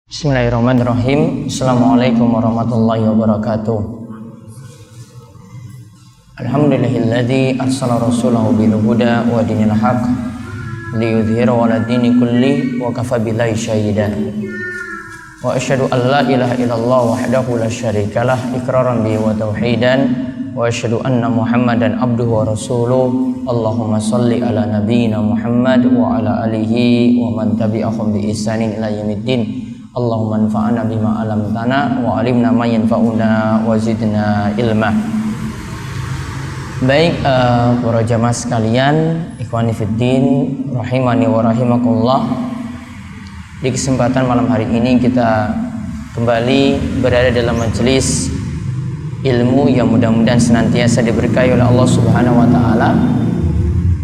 Bismillahirrahmanirrahim. Assalamualaikum warahmatullahi wabarakatuh. Alhamdulillahilladzi arsala rasulahu bil huda wa dinil haq liyudhhirahu 'ala dini kulli wa kafa billahi shahida. Wa asyhadu an la ilaha illallah wahdahu la syarikalah iqraran bihi wa tauhidan wa asyhadu anna Muhammadan abduhu wa rasuluh. Allahumma shalli ala nabiyyina Muhammad wa ala alihi wa man tabi'ahum bi ihsanin ila yaumiddin. Allahumma anfa'na bima 'allamtana wa 'allimna ma yanfa'una wa zidna ilma. Baik, para jamaah sekalian, ikhwani fiddin rahimani wa rahimakumullah. Di kesempatan malam hari ini kita kembali berada dalam majelis ilmu yang mudah-mudahan senantiasa diberkahi oleh Allah Subhanahu wa taala.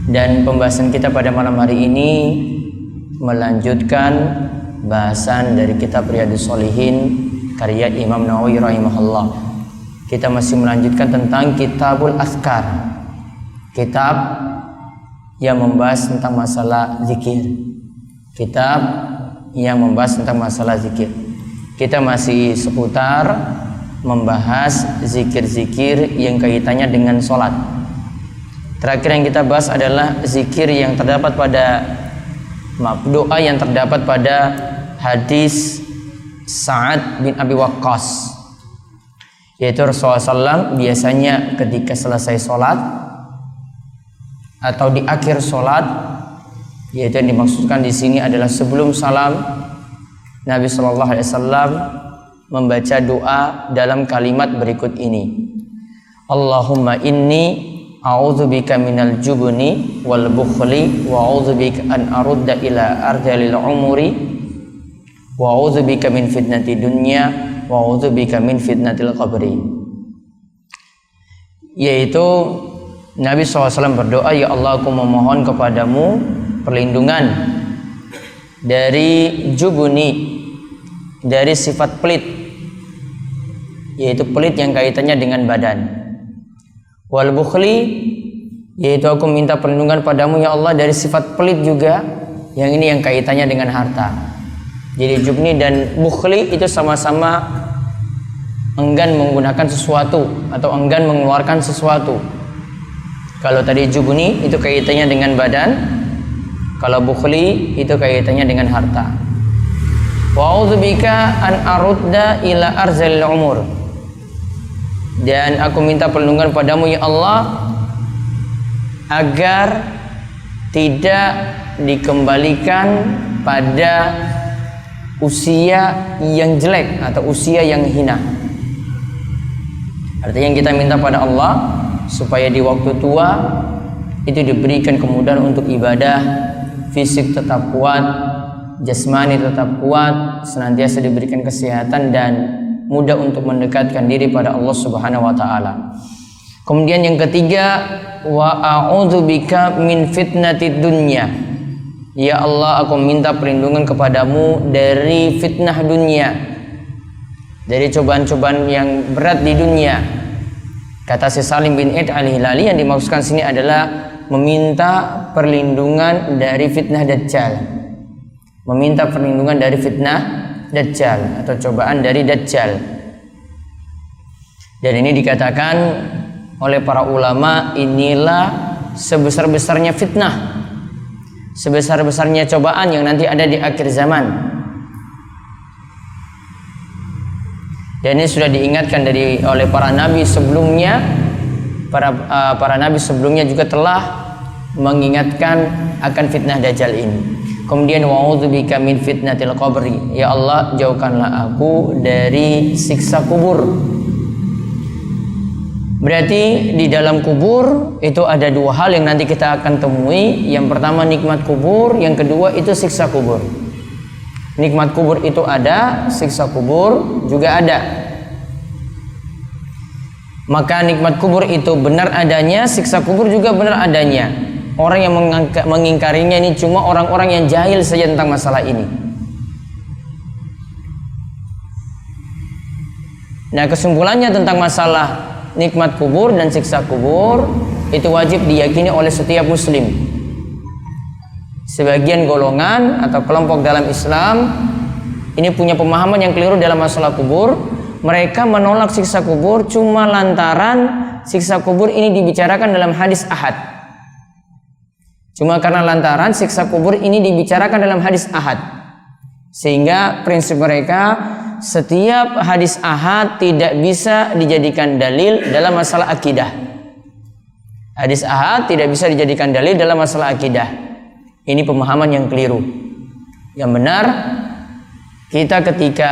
Dan pembahasan kita pada malam hari ini melanjutkan bahasan dari kitab Riyadhus Shalihin karya Imam Nawawi rahimahullah. Kita masih melanjutkan tentang Kitabul Azkar, kitab yang membahas tentang masalah zikir. Kitab yang membahas tentang masalah zikir. Kita masih seputar membahas zikir-zikir yang kaitannya dengan sholat. Terakhir yang kita bahas adalah zikir yang terdapat pada doa yang terdapat pada hadis Sa'ad bin Abi Waqqas, yaitu Rasulullah SAW biasanya ketika selesai sholat atau di akhir sholat, yaitu yang dimaksudkan di sini adalah sebelum salam, Nabi SAW membaca doa dalam kalimat berikut ini: Allahumma inni a'udzubika minal jubni wal bukhli wa a'udzubika an arudda ila ardhil umuri wa a'udzubika min fitnati dunya wa a'udzubika min fitnatil qabri. Yaitu Nabi SAW berdoa, ya Allah, aku memohon kepadamu perlindungan dari jubni, dari sifat pelit, yaitu pelit yang kaitannya dengan badan. Wal bukhli, yaitu aku minta perlindungan padamu ya Allah dari sifat pelit juga, yang ini yang kaitannya dengan harta. Jadi jubni dan bukhli itu sama-sama enggan menggunakan sesuatu atau enggan mengeluarkan sesuatu. Kalau tadi jubni itu kaitannya dengan badan, kalau bukhli itu kaitannya dengan harta. Wa a'udzubika an arudda ila arzalil umur, dan aku minta perlindungan padamu ya Allah agar tidak dikembalikan pada usia yang jelek atau usia yang hina. Artinya yang kita minta pada Allah supaya di waktu tua itu diberikan kemudahan untuk ibadah, fisik tetap kuat, jasmani tetap kuat, senantiasa diberikan kesehatan dan mudah untuk mendekatkan diri pada Allah Subhanahu wa taala. Kemudian yang ketiga, wa a'udzubika min fitnatid dunya. Ya Allah, aku minta perlindungan kepadamu dari fitnah dunia, dari cobaan-cobaan yang berat di dunia. Kata si Salim bin Id al-Hilali, yang dimaksudkan sini adalah meminta perlindungan dari fitnah Dajjal. Meminta perlindungan dari fitnah Dajjal atau cobaan dari Dajjal. Dan ini dikatakan oleh para ulama, inilah sebesar-besarnya fitnah, sebesar-besarnya cobaan yang nanti ada di akhir zaman. Dan ini sudah diingatkan oleh para nabi sebelumnya. Para nabi sebelumnya juga telah mengingatkan akan fitnah Dajjal ini. Kemudian wa'udzubika min fitnatil qabri, ya Allah, jauhkanlah aku dari siksa kubur. Berarti di dalam kubur itu ada dua hal yang nanti kita akan temui. Yang pertama nikmat kubur, yang kedua itu siksa kubur. Nikmat kubur itu ada, siksa kubur juga ada. Maka nikmat kubur itu benar adanya, siksa kubur juga benar adanya. Orang yang mengingkarinya ini cuma orang-orang yang jahil saja tentang masalah ini. Nah, kesimpulannya tentang masalah nikmat kubur dan siksa kubur itu wajib diyakini oleh setiap muslim. Sebagian golongan atau kelompok dalam Islam ini punya pemahaman yang keliru dalam masalah kubur. Mereka menolak siksa kubur cuma lantaran siksa kubur ini dibicarakan dalam hadis ahad. Cuma karena lantaran siksa kubur ini dibicarakan dalam hadis ahad, sehingga prinsip mereka setiap hadis ahad tidak bisa dijadikan dalil dalam masalah akidah. Hadis ahad tidak bisa dijadikan dalil dalam masalah akidah. Ini pemahaman yang keliru. Yang benar, kita ketika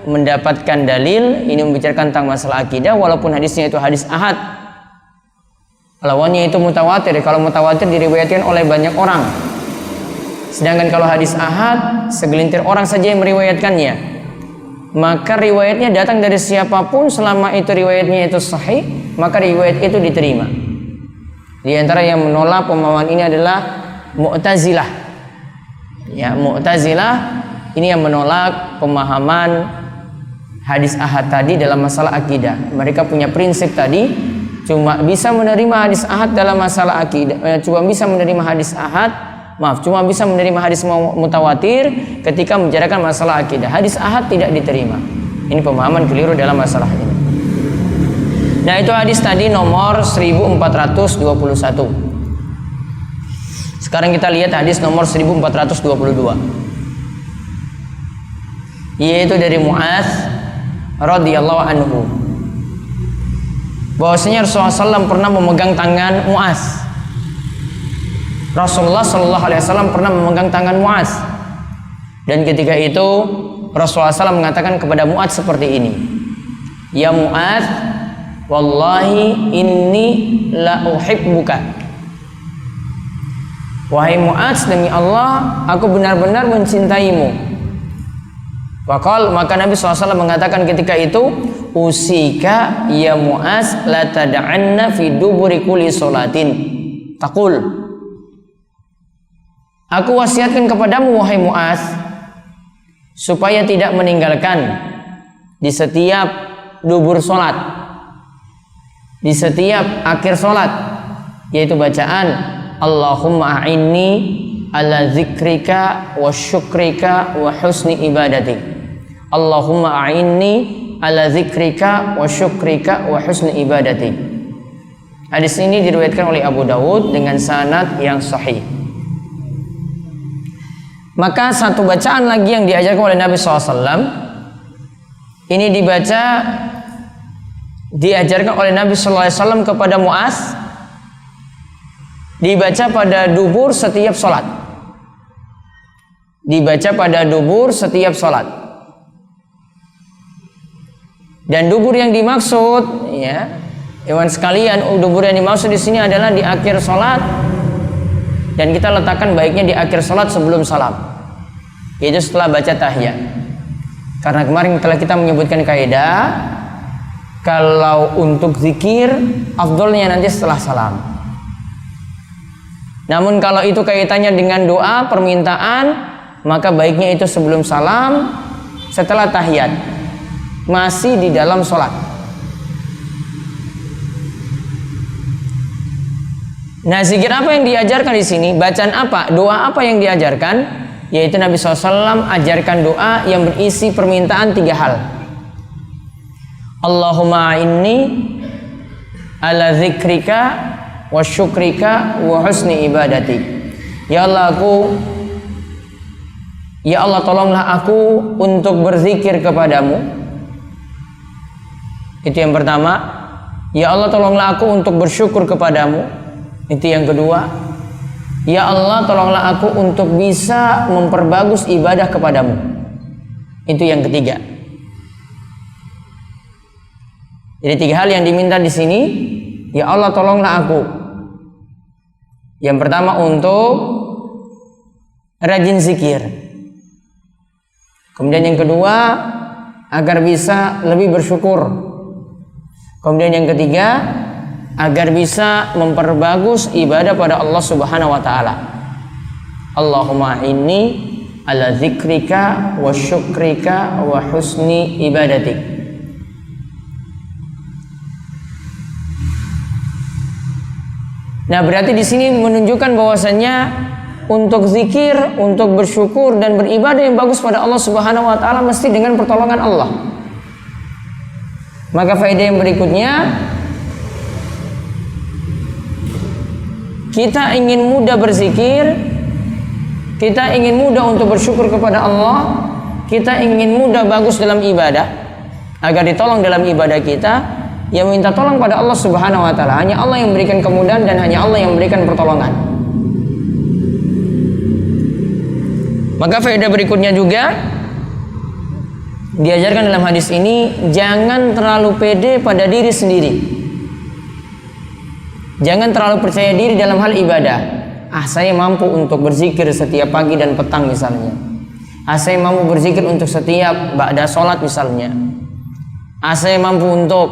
mendapatkan dalil ini membicarakan tentang masalah akidah, walaupun hadisnya itu hadis ahad, lawannya itu mutawatir. Kalau mutawatir diriwayatkan oleh banyak orang, sedangkan kalau hadis ahad segelintir orang saja yang meriwayatkannya, maka riwayatnya datang dari siapapun selama itu riwayatnya itu sahih, maka riwayat itu diterima. Di antara yang menolak pemahaman ini adalah Mu'tazilah. Ya, Mu'tazilah ini yang menolak pemahaman hadis ahad tadi dalam masalah akidah. Mereka punya prinsip tadi, cuma bisa menerima hadis ahad dalam masalah akidah, cuma bisa menerima hadis mutawatir ketika membicarakan masalah akidah. Hadis ahad tidak diterima. Ini pemahaman keliru dalam masalah ini. Nah, itu hadis tadi nomor 1421. Sekarang kita lihat hadis nomor 1422, yaitu dari Mu'adz radhiyallahu anhu. Bahwasanya Rasulullah SAW pernah memegang tangan Mu'adz. Rasulullah SAW pernah memegang tangan Mu'adz, dan ketika itu Rasulullah SAW mengatakan kepada Mu'adz seperti ini, ya Mu'adz, wallahi inni la uhibbuka. Wahai Mu'adz, demi Allah aku benar-benar mencintaimu. Maka Nabi SAW mengatakan ketika itu, usika ya Mu'adz la tada'anna fi duburi kulli sholatin taqul. Aku wasiatkan kepadamu wahai Mu'adz, supaya tidak meninggalkan di setiap dubur solat, di setiap akhir solat, yaitu bacaan Allahumma a'inni ala zikrika wa syukrika wa husni ibadatik. Allahumma a'inni ala zikrika wa syukrika wa husni ibadatik. Hadis ini diriwayatkan oleh Abu Dawud dengan sanad yang sahih. Maka satu bacaan lagi yang diajarkan oleh Nabi SAW ini diajarkan oleh Nabi SAW kepada Mu'adz, dibaca pada dubur setiap sholat. Dibaca pada dubur setiap sholat. Dan dubur yang dimaksud, ya, hewan sekalian, dubur yang dimaksud di sini adalah di akhir sholat. Dan kita letakkan baiknya di akhir sholat sebelum salam, yaitu setelah baca tahiyat. Karena kemarin telah kita menyebutkan kaidah, kalau untuk zikir afdolnya nanti setelah salam. Namun kalau itu kaitannya dengan doa permintaan, maka baiknya itu sebelum salam, setelah tahiyat, masih di dalam sholat. Nah, zikir apa yang diajarkan di sini? Bacaan apa? Doa apa yang diajarkan? Yaitu Nabi SAW ajarkan doa yang berisi permintaan 3 hal. Allahumma inni ala zikrika wa syukrika wa husni ibadatik. Ya Allah, tolonglah aku untuk berzikir kepadamu. Itu yang pertama. Ya Allah, tolonglah aku untuk bersyukur kepadamu. Itu yang kedua. Ya Allah, tolonglah aku untuk bisa memperbagus ibadah kepadamu. Itu yang ketiga. Jadi 3 hal yang diminta di sini. Ya Allah, tolonglah aku. Yang pertama untuk rajin zikir. Kemudian yang kedua agar bisa lebih bersyukur. Kemudian yang ketiga agar bisa memperbagus ibadah pada Allah Subhanahu wa taala. Allahumma inni ala zikrika wa syukrika wa husni ibadatik. Nah, berarti di sini menunjukkan bahwasannya untuk zikir, untuk bersyukur dan beribadah yang bagus pada Allah Subhanahu wa taala mesti dengan pertolongan Allah. Maka faedah yang berikutnya, kita ingin mudah berzikir, kita ingin mudah untuk bersyukur kepada Allah, kita ingin mudah bagus dalam ibadah agar ditolong dalam ibadah kita, yang minta tolong pada Allah Subhanahu wa taala. Hanya Allah yang memberikan kemudahan dan hanya Allah yang memberikan pertolongan. Maka faedah berikutnya juga diajarkan dalam hadis ini, jangan terlalu pede pada diri sendiri. Jangan terlalu percaya diri dalam hal ibadah. Saya mampu untuk berzikir setiap pagi dan petang misalnya. Saya mampu berzikir untuk setiap ba'da sholat misalnya. Saya mampu untuk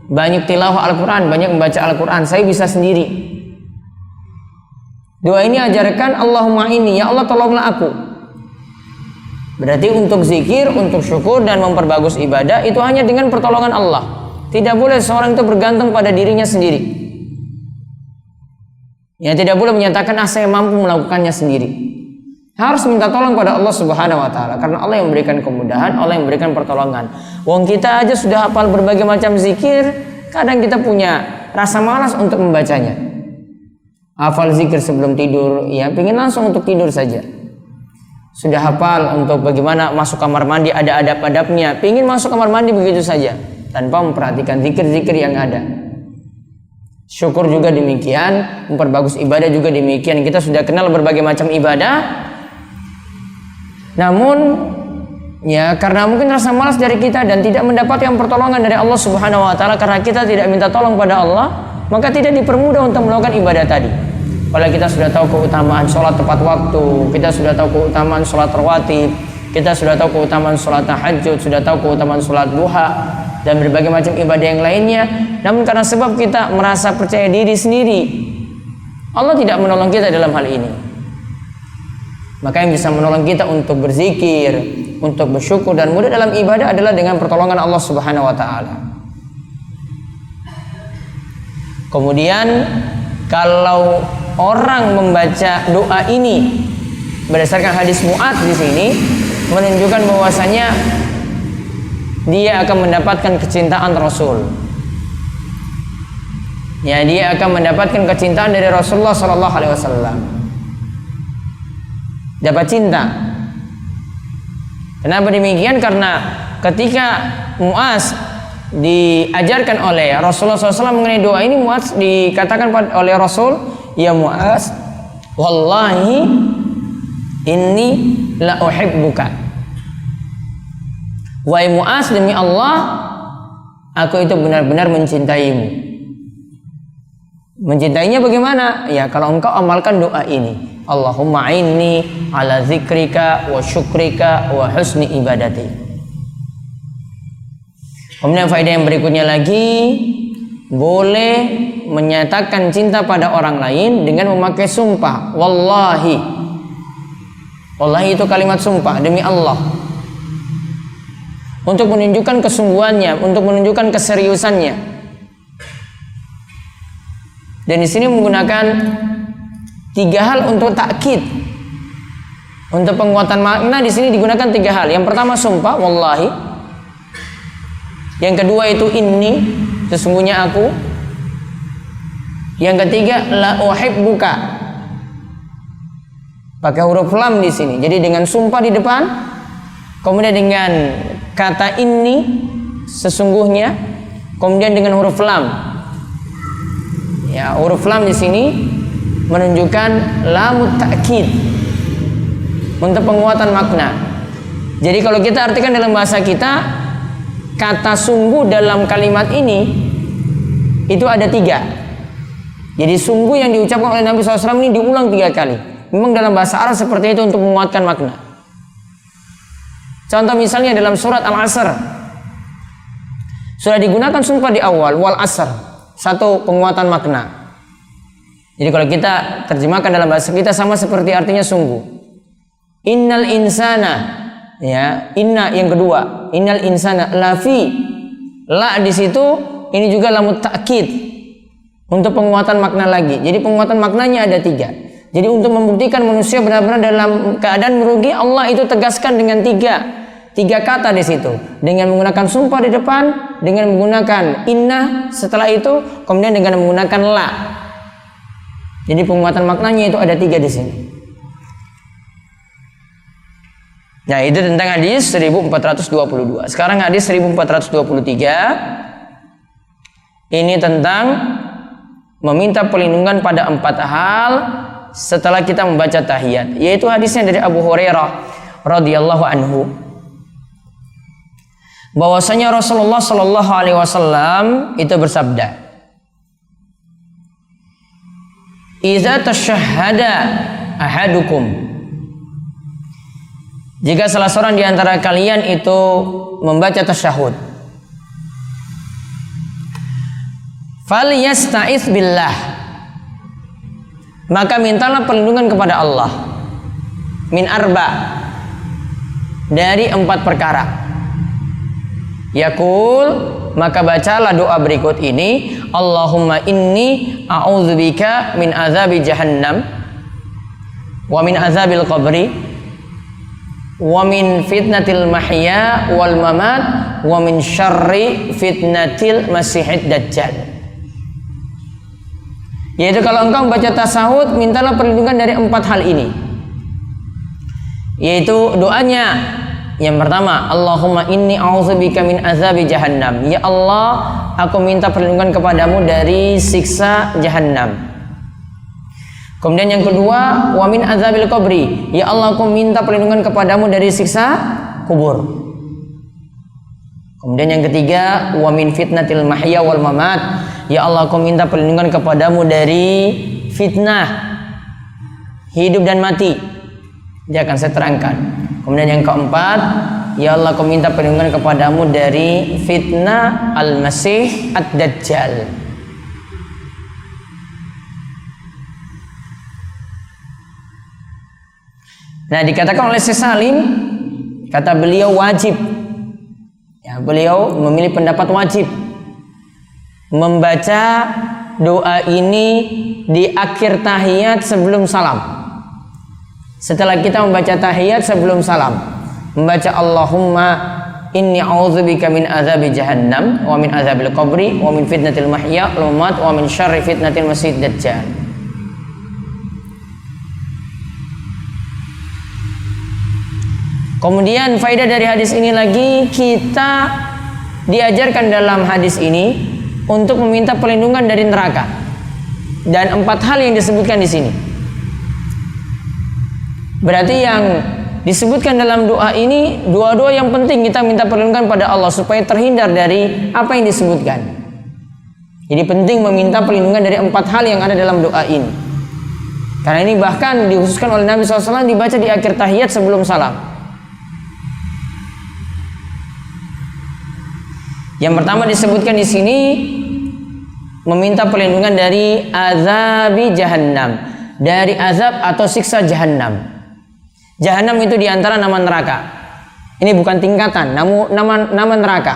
banyak tilawah Al-Quran, banyak membaca Al-Quran. Saya bisa sendiri. Doa ini ajarkan, Allahumma inni, ya Allah tolonglah aku. Berarti untuk zikir, untuk syukur dan memperbagus ibadah itu hanya dengan pertolongan Allah. Tidak boleh seorang itu bergantung pada dirinya sendiri. Ya, tidak boleh menyatakan saya mampu melakukannya sendiri. Harus minta tolong pada Allah Subhanahu wa taala, karena Allah yang memberikan kemudahan, Allah yang memberikan pertolongan. Wong kita aja sudah hafal berbagai macam zikir, kadang kita punya rasa malas untuk membacanya. Hafal zikir sebelum tidur, ya pingin langsung untuk tidur saja. Sudah hafal untuk bagaimana masuk kamar mandi, ada adab-adabnya, pingin masuk kamar mandi begitu saja tanpa memperhatikan zikir-zikir yang ada. Syukur juga demikian, memperbagus ibadah juga demikian. Kita sudah kenal berbagai macam ibadah, namun ya karena mungkin rasa malas dari kita dan tidak mendapatkan pertolongan dari Allah Subhanahu wa taala, karena kita tidak minta tolong pada Allah, maka tidak dipermudah untuk melakukan ibadah tadi. Padahal kita sudah tahu keutamaan sholat tepat waktu, kita sudah tahu keutamaan sholat rawatib, kita sudah tahu keutamaan sholat tahajud, sudah tahu keutamaan sholat duha dan berbagai macam ibadah yang lainnya. Namun karena sebab kita merasa percaya diri sendiri, Allah tidak menolong kita dalam hal ini. Maka yang bisa menolong kita untuk berzikir, untuk bersyukur dan mudah dalam ibadah adalah dengan pertolongan Allah Subhanahu wa taala. Kemudian kalau orang membaca doa ini berdasarkan hadis Mu'adz di sini menunjukkan bahwasanya dia akan mendapatkan kecintaan Rasul. Ya, dia akan mendapatkan kecintaan dari Rasulullah sallallahu alaihi wasallam. Dapat cinta. Kenapa demikian? Karena ketika Mu'adz diajarkan oleh Rasulullah SAW mengenai doa ini, Mu'adz dikatakan oleh Rasul, ya Mu'adz, wallahi inni la uhibbuka. Wahai Mu'adz, demi Allah, aku itu benar-benar mencintaimu. Mencintainya bagaimana? Ya, kalau engkau amalkan doa ini, Allahumma inni ala zikrika wa syukrika wa husni ibadati. Kemudian faedah yang berikutnya lagi, boleh menyatakan cinta pada orang lain dengan memakai sumpah. Wallahi. Wallahi itu kalimat sumpah, demi Allah. Untuk menunjukkan kesungguhannya, untuk menunjukkan keseriusannya. Dan di sini menggunakan 3 hal untuk takkid. Untuk penguatan makna di sini digunakan 3 hal. Yang pertama sumpah, wallahi. Yang kedua itu inni, sesungguhnya aku. Yang ketiga la uhibbuka. Pakai huruf lam di sini. Jadi dengan sumpah di depan, kemudian dengan kata inni, sesungguhnya, kemudian dengan huruf lam. Ya, huruf lam di sini menunjukkan lamut ta'kid untuk penguatan makna. Jadi kalau kita artikan dalam bahasa kita, kata sungguh dalam kalimat ini itu ada 3. Jadi sungguh yang diucapkan oleh Nabi SAW ini diulang 3 kali. Memang dalam bahasa Arab seperti itu untuk menguatkan makna. Contoh misalnya dalam surat Al-Asr sudah digunakan sumpah di awal, wal asr, satu penguatan makna. Jadi kalau kita terjemahkan dalam bahasa kita sama seperti artinya sungguh. Innal insana, ya, inna yang kedua, innal insana lafi. La di situ ini juga lamut ta'kid. Untuk penguatan makna lagi. Jadi penguatan maknanya ada 3. Jadi untuk membuktikan manusia benar-benar dalam keadaan merugi, Allah itu tegaskan dengan tiga kata di situ. Dengan menggunakan sumpah di depan, dengan menggunakan inna setelah itu, kemudian dengan menggunakan la. Jadi penguatan maknanya itu ada 3 di sini. Nah, itu tentang hadis 1422. Sekarang hadis 1423. Ini tentang meminta perlindungan pada 4 hal setelah kita membaca tahiyat, yaitu hadisnya dari Abu Hurairah radhiyallahu anhu, bahwasanya Rasulullah Shallallahu alaihi wasallam itu bersabda, "Idza tasyahhada ahadukum," jika salah seorang di antara kalian itu membaca tasyahud, "Falyasta'iz billah," maka mintalah perlindungan kepada Allah, min arba, dari 4 perkara. Yaqul, maka bacalah doa berikut ini, Allahumma inni a'udzubika min azabi jahannam wa min azabil qabri wa min fitnatil mahya wal mamat wa min syarri fitnatil masihid dajjal. Yaitu kalau engkau membaca tasawuf, mintalah perlindungan dari 4 hal ini. Yaitu doanya yang pertama, Allahumma inni a'udzubika min azabi jahannam. Ya Allah, aku minta perlindungan kepadamu dari siksa jahannam. Kemudian yang kedua, wa min azabil qabri. Ya Allah, aku minta perlindungan kepadamu dari siksa kubur. Kemudian yang ketiga, wa min fitnatil mahya wal mamat. Ya Allah, aku minta perlindungan kepadamu dari fitnah hidup dan mati. Dia akan saya terangkan. Kemudian yang keempat, ya Allah, aku minta perlindungan kepadamu dari fitnah al-masih ad-dajjal. Nah, dikatakan oleh Syekh Salim, kata beliau wajib. Ya, beliau memilih pendapat wajib membaca doa ini di akhir tahiyat sebelum salam. Setelah kita membaca tahiyat sebelum salam, membaca Allahumma inni a'udzubika min azabi jahannam wa min azabil qabri wa min fitnatil mahya wal mamat wa min syarri fitnatil masihid dajjal. Kemudian faedah dari hadis ini lagi, kita diajarkan dalam hadis ini untuk meminta perlindungan dari neraka, dan 4 hal yang disebutkan di sini. Berarti yang disebutkan dalam doa ini, doa-doa yang penting kita minta perlindungan pada Allah supaya terhindar dari apa yang disebutkan. Jadi penting meminta perlindungan dari 4 hal yang ada dalam doa ini. Karena ini bahkan dikhususkan oleh Nabi SAW dibaca di akhir tahiyat sebelum salam. Yang pertama disebutkan di sini meminta perlindungan dari azabi jahannam, dari azab atau siksa jahannam. Jahannam itu diantara nama neraka. Ini bukan tingkatan, namun nama neraka.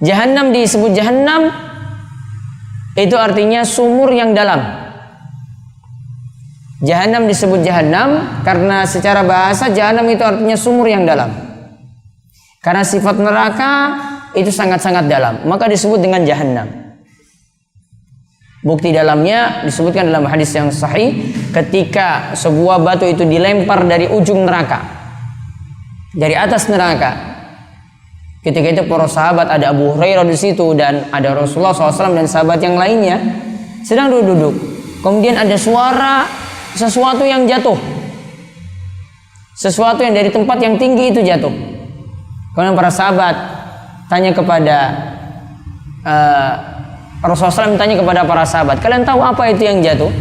Jahannam disebut jahannam itu artinya sumur yang dalam. Jahannam disebut jahannam karena secara bahasa jahannam itu artinya sumur yang dalam. Karena sifat neraka itu sangat-sangat dalam, maka disebut dengan jahannam. Bukti dalamnya disebutkan dalam hadis yang sahih, ketika sebuah batu itu dilempar dari ujung neraka, dari atas neraka. Ketika itu para sahabat, ada Abu Hurairah di situ dan ada Rasulullah SAW dan sahabat yang lainnya sedang duduk. Kemudian ada suara sesuatu yang jatuh, sesuatu yang dari tempat yang tinggi itu jatuh. Kemudian para sahabat tanya kepada Rasulullah SAW, tanya kepada para sahabat, kalian tahu apa itu yang jatuh?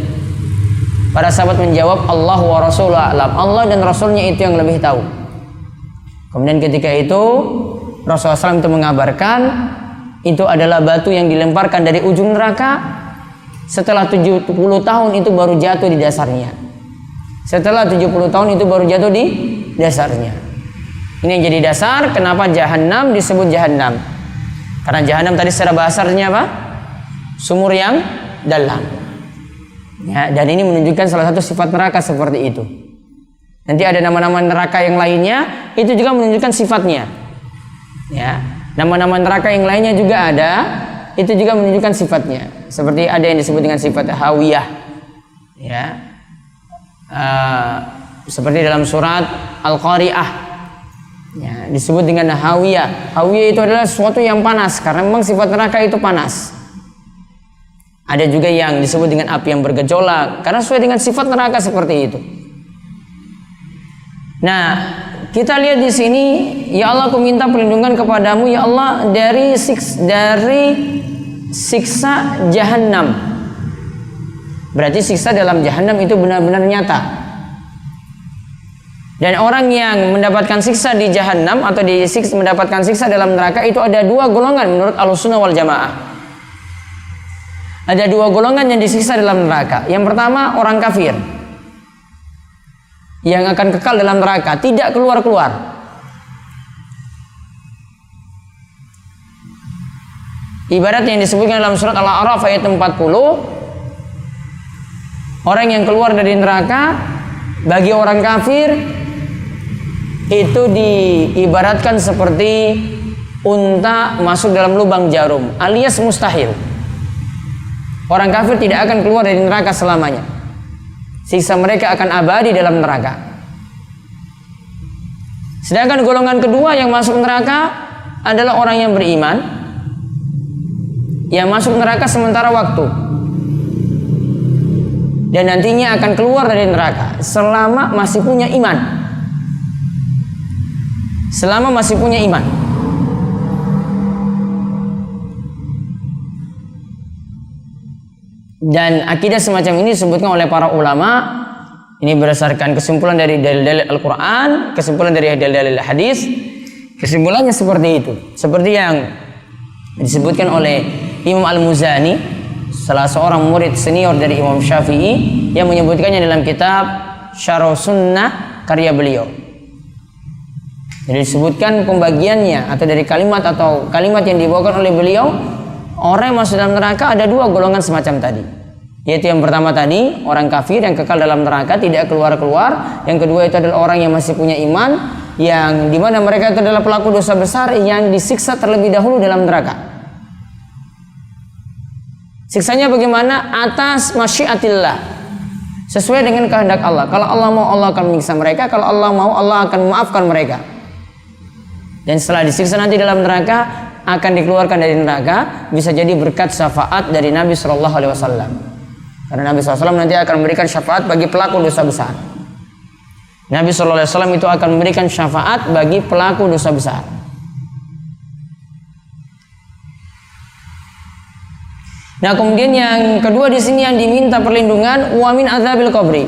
Para sahabat menjawab, Allah wa Rasuluhu a'lam, Allah dan Rasulnya itu yang lebih tahu. Kemudian ketika itu Rasulullah SAW itu mengabarkan, itu adalah batu yang dilemparkan dari ujung neraka. Setelah 70 tahun itu baru jatuh di dasarnya. Setelah 70 tahun itu baru jatuh di dasarnya. Ini yang jadi dasar kenapa jahannam disebut jahannam. Karena jahannam tadi secara bahasa artinya apa? sumur yang dalam. Ya, dan ini menunjukkan salah satu sifat neraka seperti itu. Nanti ada nama-nama neraka yang lainnya, itu juga menunjukkan sifatnya. Ya, nama-nama neraka yang lainnya juga ada, itu juga menunjukkan sifatnya. Seperti ada yang disebut dengan sifat hawiyah. Ya, seperti dalam surat Al-Qari'ah, ya, disebut dengan hawiyah. Hawiyah itu adalah sesuatu yang panas, karena memang sifat neraka itu panas. Ada juga yang disebut dengan api yang bergejolak, karena sesuai dengan sifat neraka seperti itu. Nah, kita lihat di sini, ya Allah, aku minta perlindungan kepadamu ya Allah dari siksa Jahannam. Berarti siksa dalam Jahannam itu benar-benar nyata. Dan orang yang mendapatkan siksa di Jahannam atau mendapatkan siksa dalam neraka itu ada dua golongan menurut Ahlussunnah wal Jamaah. Ada dua golongan yang disiksa dalam neraka. Yang pertama, orang kafir yang akan kekal dalam neraka, tidak keluar-keluar. Ibarat yang disebutkan dalam surat Al-A'raf ayat 40, orang yang keluar dari neraka bagi orang kafir itu diibaratkan seperti unta masuk dalam lubang jarum, alias mustahil. Orang kafir tidak akan keluar dari neraka selamanya. Siksa mereka akan abadi dalam neraka. Sedangkan golongan kedua yang masuk neraka adalah orang yang beriman, yang masuk neraka sementara waktu, dan nantinya akan keluar dari neraka selama masih punya iman. Selama masih punya iman. Dan akidah semacam ini disebutkan oleh para ulama. Ini berdasarkan kesimpulan dari dalil-dalil Al-Quran, kesimpulan dari dalil-dalil hadis. Kesimpulannya seperti itu. Seperti yang disebutkan oleh Imam Al-Muzani, salah seorang murid senior dari Imam Syafi'i, yang menyebutkannya dalam kitab Syarh Sunnah karya beliau. Jadi disebutkan pembagiannya atau dari kalimat yang dibawakan oleh beliau. Orang yang masuk dalam neraka ada dua golongan semacam tadi, yaitu yang pertama tadi orang kafir yang kekal dalam neraka tidak keluar-keluar. Yang kedua itu adalah orang yang masih punya iman, yang dimana mereka itu adalah pelaku dosa besar yang disiksa terlebih dahulu dalam neraka. Siksanya bagaimana? Atas masyiatillah, sesuai dengan kehendak Allah. Kalau Allah mau, Allah akan menyiksa mereka. Kalau Allah mau, Allah akan memaafkan mereka. Dan setelah disiksa nanti dalam neraka akan dikeluarkan dari neraka, bisa jadi berkat syafaat dari Nabi Shallallahu Alaihi Wasallam. Karena Nabi SAW nanti akan memberikan syafaat bagi pelaku dosa besar. Nabi Shallallahu Alaihi Wasallam itu akan memberikan syafaat bagi pelaku dosa besar. Nah, kemudian yang kedua di sini yang diminta perlindungan, wa min adzabil qabri.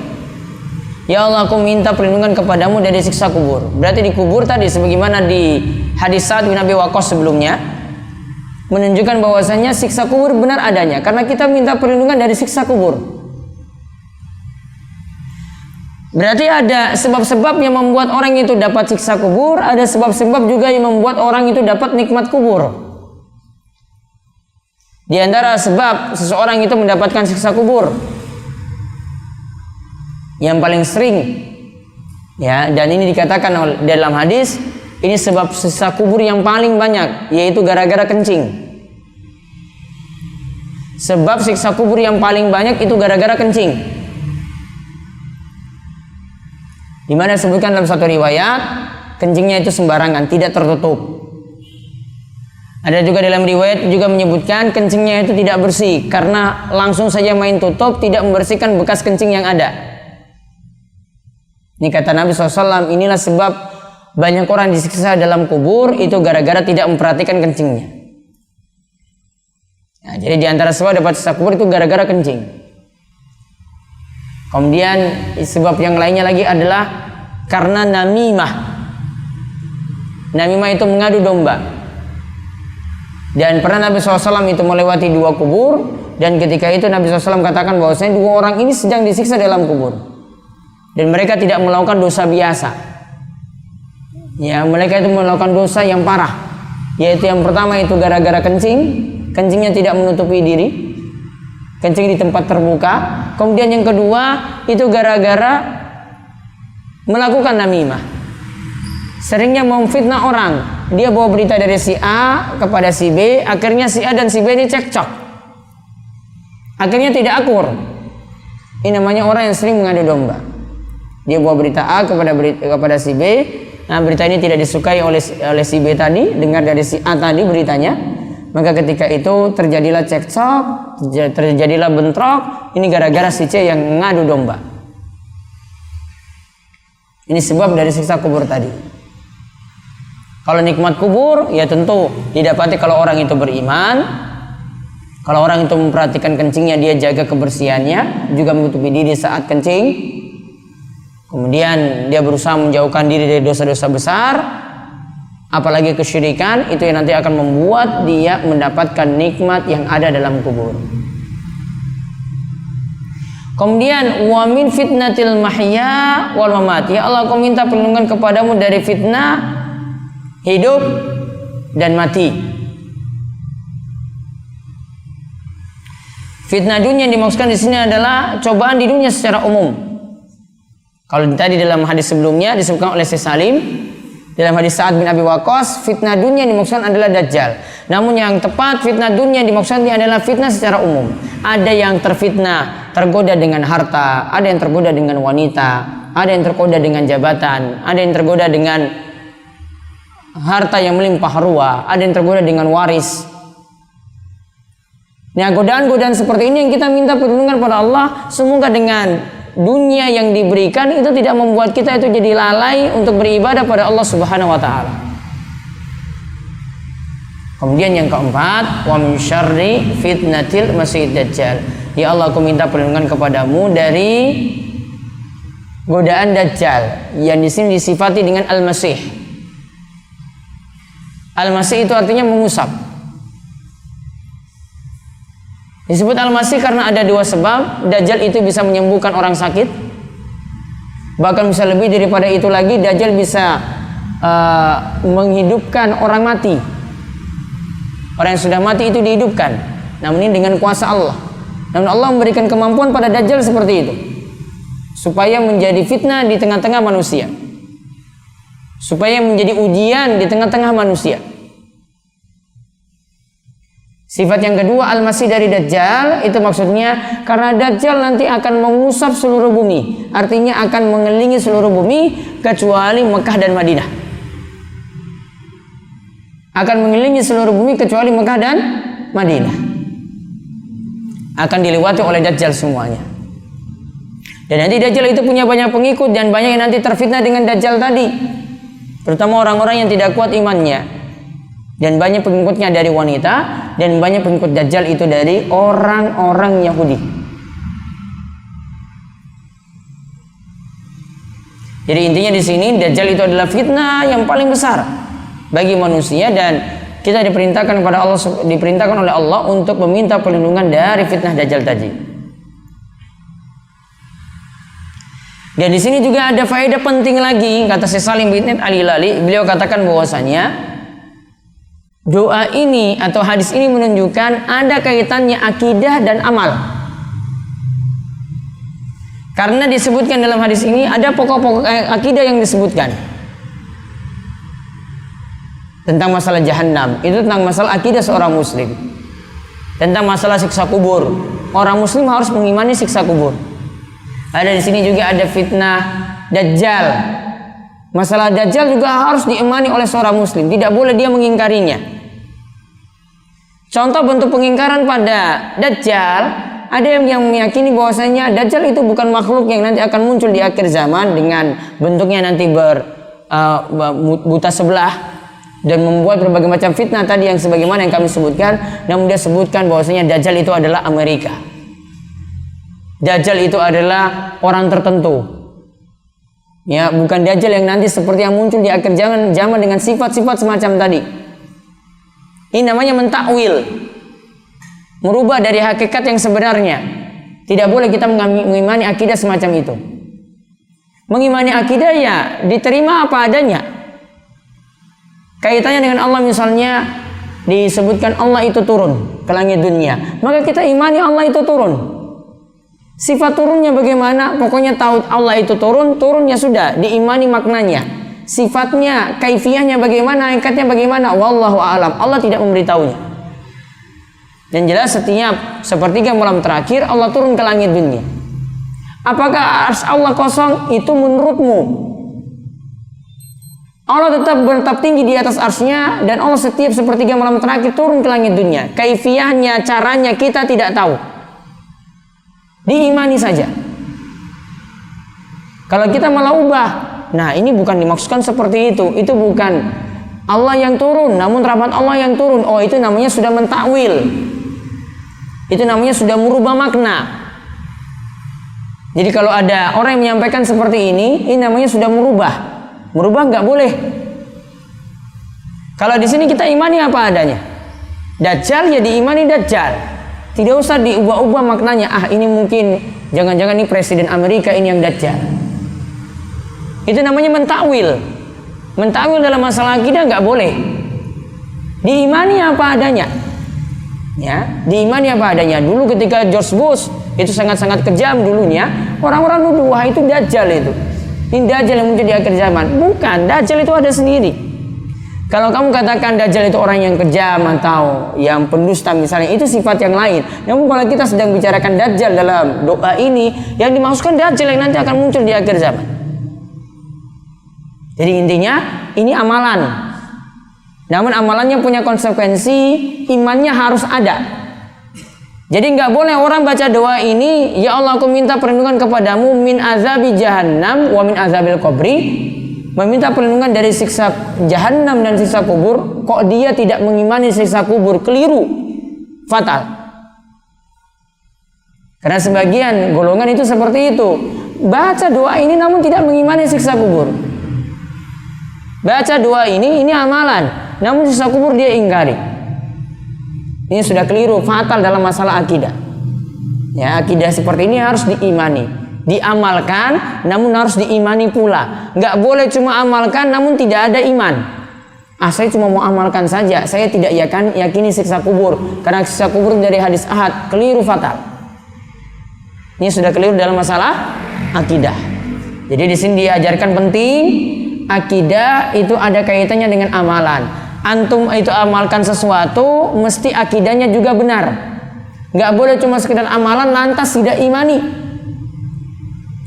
Ya Allah, aku minta perlindungan kepadamu dari siksa kubur. Berarti di kubur tadi sebagaimana di hadis Sa'ad bin Abi Waqqas sebelumnya menunjukkan bahwasanya siksa kubur benar adanya, karena kita minta perlindungan dari siksa kubur. Berarti ada sebab-sebab yang membuat orang itu dapat siksa kubur, ada sebab-sebab juga yang membuat orang itu dapat nikmat kubur. Di antara sebab seseorang itu mendapatkan siksa kubur yang paling sering, ya, dan ini dikatakan dalam hadis, ini sebab siksa kubur yang paling banyak, yaitu gara-gara kencing. Sebab siksa kubur yang paling banyak itu gara-gara kencing. Di mana disebutkan dalam satu riwayat, kencingnya itu sembarangan, tidak tertutup. Ada juga dalam riwayat juga menyebutkan kencingnya itu tidak bersih, karena langsung saja main tutup, tidak membersihkan bekas kencing yang ada. Ini kata Nabi SAW, inilah sebab banyak orang disiksa dalam kubur itu gara-gara tidak memperhatikan kencingnya. Nah, jadi di antara sebab dapat siksa kubur itu gara-gara kencing. Kemudian sebab yang lainnya lagi adalah karena namimah. Namimah itu mengadu domba. Dan pernah Nabi SAW itu melewati dua kubur, dan ketika itu Nabi SAW katakan bahwasanya dua orang ini sedang disiksa dalam kubur. Dan mereka tidak melakukan dosa biasa. Ya, mereka itu melakukan dosa yang parah. Yaitu yang pertama itu gara-gara kencing, kencingnya tidak menutupi diri. kencing di tempat terbuka. Kemudian yang kedua itu gara-gara melakukan namimah, seringnya memfitnah orang. Dia bawa berita dari si A kepada si B, akhirnya si A dan si B ini cekcok, akhirnya tidak akur. Ini namanya orang yang sering mengadu domba. Dia bawa berita A kepada si B. Nah, berita ini tidak disukai oleh si B tadi, dengar dari si A tadi beritanya. Maka ketika itu terjadilah cekcok, terjadilah bentrok. Ini gara-gara si C yang mengadu domba. Ini sebab dari siksa kubur tadi. Kalau nikmat kubur, ya tentu didapati kalau orang itu beriman. Kalau orang itu memperhatikan kencingnya, dia jaga kebersihannya, juga menutupi diri saat kencing. Kemudian dia berusaha menjauhkan diri dari dosa-dosa besar, apalagi kesyirikan, itu yang nanti akan membuat dia mendapatkan nikmat yang ada dalam kubur. Kemudian wa min fitnatil mahya wal mamat. Ya Allah, aku minta perlindungan kepadamu dari fitnah hidup dan mati. Fitnah dunia yang dimaksudkan di sini adalah cobaan di dunia secara umum. Kalau tadi dalam hadis sebelumnya disebutkan oleh Syekh Salim, dalam hadis Sa'ad bin Abi Waqqas, fitnah dunia yang dimaksudkan adalah Dajjal. Namun yang tepat, fitnah dunia yang dimaksudkan adalah fitnah secara umum. Ada yang terfitnah, tergoda dengan harta, ada yang tergoda dengan wanita, ada yang tergoda dengan jabatan, ada yang tergoda dengan harta yang melimpah ruah, ada yang tergoda dengan waris. Nah, godaan-godaan seperti ini yang kita minta perlindungan pada Allah. Semoga dengan dunia yang diberikan itu tidak membuat kita itu jadi lalai untuk beribadah pada Allah Subhanahu wa taala. Kemudian yang keempat, wa min syarri fitnatil masiihid dajjal. Ya Allah, aku minta perlindungan kepadamu dari godaan Dajjal yang di sini disifati dengan al-masih. Al-masih itu artinya mengusap. Disebut al-masih karena ada dua sebab. Dajjal itu bisa menyembuhkan orang sakit, bahkan bisa lebih daripada itu lagi. Dajjal bisa menghidupkan orang mati. Orang yang sudah mati itu dihidupkan, namun ini dengan kuasa Allah. Namun Allah memberikan kemampuan pada Dajjal seperti itu, supaya menjadi fitnah di tengah-tengah manusia, supaya menjadi ujian di tengah-tengah manusia. Sifat yang kedua, al-masih dari Dajjal, itu maksudnya karena Dajjal nanti akan mengusap seluruh bumi. Artinya akan mengelilingi seluruh bumi kecuali Mekah dan Madinah. Akan mengelilingi seluruh bumi kecuali Mekah dan Madinah. Akan dilewati oleh Dajjal semuanya. Dan nanti Dajjal itu punya banyak pengikut, dan banyak yang nanti terfitnah dengan Dajjal tadi. Terutama orang-orang yang tidak kuat imannya. Dan banyak pengikutnya dari wanita, dan banyak pengikut Dajjal itu dari orang-orang Yahudi. Jadi intinya di sini Dajjal itu adalah fitnah yang paling besar bagi manusia, dan kita diperintahkan oleh Allah untuk meminta perlindungan dari fitnah Dajjal tadi. Dan di sini juga ada faedah penting lagi, kata Syekh Salim bin Al-Hilali. Beliau katakan bahwasanya doa ini atau hadis ini menunjukkan ada kaitannya akidah dan amal. Karena disebutkan dalam hadis ini ada pokok-pokok akidah yang disebutkan tentang masalah jahanam. Itu tentang masalah akidah seorang muslim. Tentang masalah siksa kubur. Orang muslim harus mengimani siksa kubur. Ada di sini juga ada fitnah Dajjal. Masalah Dajjal juga harus diimani oleh seorang muslim. Tidak boleh dia mengingkarinya. Contoh bentuk pengingkaran pada Dajjal, ada yang meyakini bahwasanya Dajjal itu bukan makhluk yang nanti akan muncul di akhir zaman dengan bentuknya nanti buta sebelah dan membuat berbagai macam fitnah tadi yang sebagaimana yang kami sebutkan. Namun dia sebutkan bahwasanya Dajjal itu adalah Amerika. Dajjal itu adalah orang tertentu. Ya, bukan Dajjal yang nanti seperti yang muncul di akhir zaman dengan sifat-sifat semacam tadi. Ini namanya mentakwil, merubah dari hakikat yang sebenarnya. Tidak boleh kita mengimani akidah semacam itu. Mengimani akidah ya diterima apa adanya. Kaitannya dengan Allah misalnya, disebutkan Allah itu turun ke langit dunia, maka kita imani Allah itu turun. Sifat turunnya bagaimana? Pokoknya tahu Allah itu turunnya sudah, diimani maknanya. Sifatnya, kaifiyahnya bagaimana, hakikatnya bagaimana, wallahu a'lam. Allah tidak memberitahunya. Dan jelas setiap sepertiga malam terakhir Allah turun ke langit dunia. Apakah arsy Allah kosong? Itu menurutmu. Allah tetap bertap tinggi di atas arsy-Nya, dan Allah setiap sepertiga malam terakhir turun ke langit dunia. Kaifiyahnya, caranya kita tidak tahu. Diimani saja. Kalau kita malah ubah, nah ini bukan dimaksudkan seperti itu. Itu bukan Allah yang turun, namun rahmat Allah yang turun. Oh, itu namanya sudah mentakwil. Itu namanya sudah merubah makna. Jadi kalau ada orang yang menyampaikan seperti ini namanya sudah merubah. Merubah nggak boleh. Kalau di sini kita imani apa adanya. Dajjal ya diimani Dajjal. Tidak usah diubah-ubah maknanya. Ah, ini mungkin jangan-jangan ini presiden Amerika ini yang Dajjal. Itu namanya mentakwil. Mentakwil dalam masalah akidah nggak boleh. Diimani apa adanya. Ya, diimani apa adanya. Dulu ketika George Bush itu sangat-sangat kejam dulunya, orang-orang nuduh wah itu Dajjal itu. Ini Dajjal yang muncul di akhir zaman. Bukan, Dajjal itu ada sendiri. Kalau kamu katakan Dajjal itu orang yang kejam atau yang pendusta misalnya, itu sifat yang lain. Namun kalau kita sedang bicarakan Dajjal dalam doa ini, yang dimaksudkan Dajjal yang nanti akan muncul di akhir zaman. Jadi intinya ini amalan. Namun amalannya punya konsekuensi, imannya harus ada. Jadi nggak boleh orang baca doa ini, ya Allah aku minta perlindungan kepadamu min azabi jahannam wa min azabil qabri, meminta perlindungan dari siksa jahannam dan siksa kubur. Kok dia tidak mengimani siksa kubur? Keliru, fatal. Karena sebagian golongan itu seperti itu, baca doa ini namun tidak mengimani siksa kubur. Baca doa ini amalan, namun siksa kubur dia ingkari. Ini sudah keliru, fatal dalam masalah akidah. Ya, akidah seperti ini harus diimani, diamalkan, namun harus diimani pula. Nggak boleh cuma amalkan, namun tidak ada iman. Ah, saya cuma mau amalkan saja, saya tidak yakini siksa kubur, karena siksa kubur dari hadis ahad, keliru fatal. Ini sudah keliru dalam masalah akidah. Jadi di sini diajarkan penting, akidah itu ada kaitannya dengan amalan. Antum itu amalkan sesuatu, mesti akidahnya juga benar. Nggak boleh cuma sekedar amalan lantas tidak imani.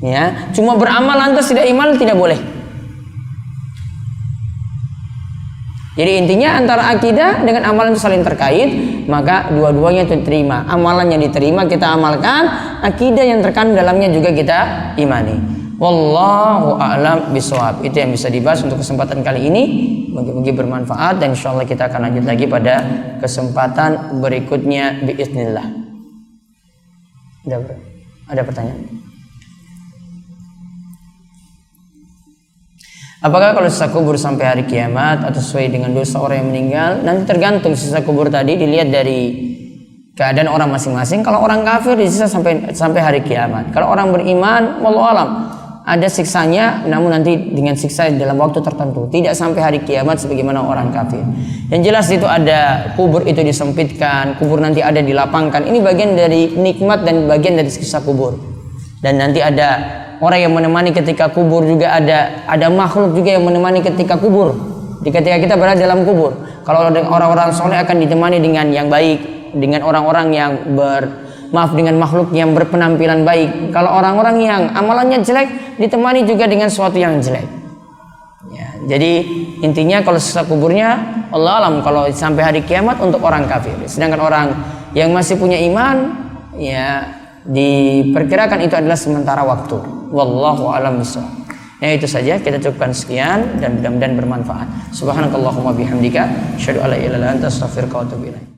Ya, cuma beramal lantas tidak iman, tidak boleh. Jadi intinya antara akidah dengan amalan itu saling terkait, maka dua-duanya itu diterima. Amalannya diterima, kita amalkan, akidah yang terkandung dalamnya juga kita imani. Wallahu a'lam bishawab. Itu yang bisa dibahas untuk kesempatan kali ini. Mudah-mudahan bermanfaat, dan insyaallah kita akan lanjut lagi pada kesempatan berikutnya biiznillah. Ada pertanyaan? Apakah kalau sisa kubur sampai hari kiamat atau sesuai dengan dosa orang yang meninggal? Nanti tergantung sisa kubur tadi dilihat dari keadaan orang masing-masing. Kalau orang kafir disisa sampai hari kiamat. Kalau orang beriman, wallahu alam, ada siksanya, namun nanti dengan siksa dalam waktu tertentu, tidak sampai hari kiamat sebagaimana orang kafir. Yang jelas itu ada kubur itu disempitkan, kubur nanti ada dilapangkan. Ini bagian dari nikmat dan bagian dari siksa kubur. Dan nanti ada orang yang menemani ketika kubur, juga ada makhluk juga yang menemani ketika kubur. Ketika kita berada dalam kubur, kalau orang-orang soleh akan ditemani dengan yang baik, dengan orang-orang yang dengan makhluk yang berpenampilan baik. Kalau orang-orang yang amalannya jelek, ditemani juga dengan sesuatu yang jelek. Ya, jadi intinya kalau sisa kuburnya, Allah alam, kalau sampai hari kiamat untuk orang kafir. Sedangkan orang yang masih punya iman, ya diperkirakan itu adalah sementara waktu. Wallahu alam bishawab. Ya, itu saja, kita cukupkan sekian dan mudah-mudahan bermanfaat. Subhanakallahumma bihamdika, asyhadu an la ilaha illa anta, astaghfiruka wa atubu ilaik.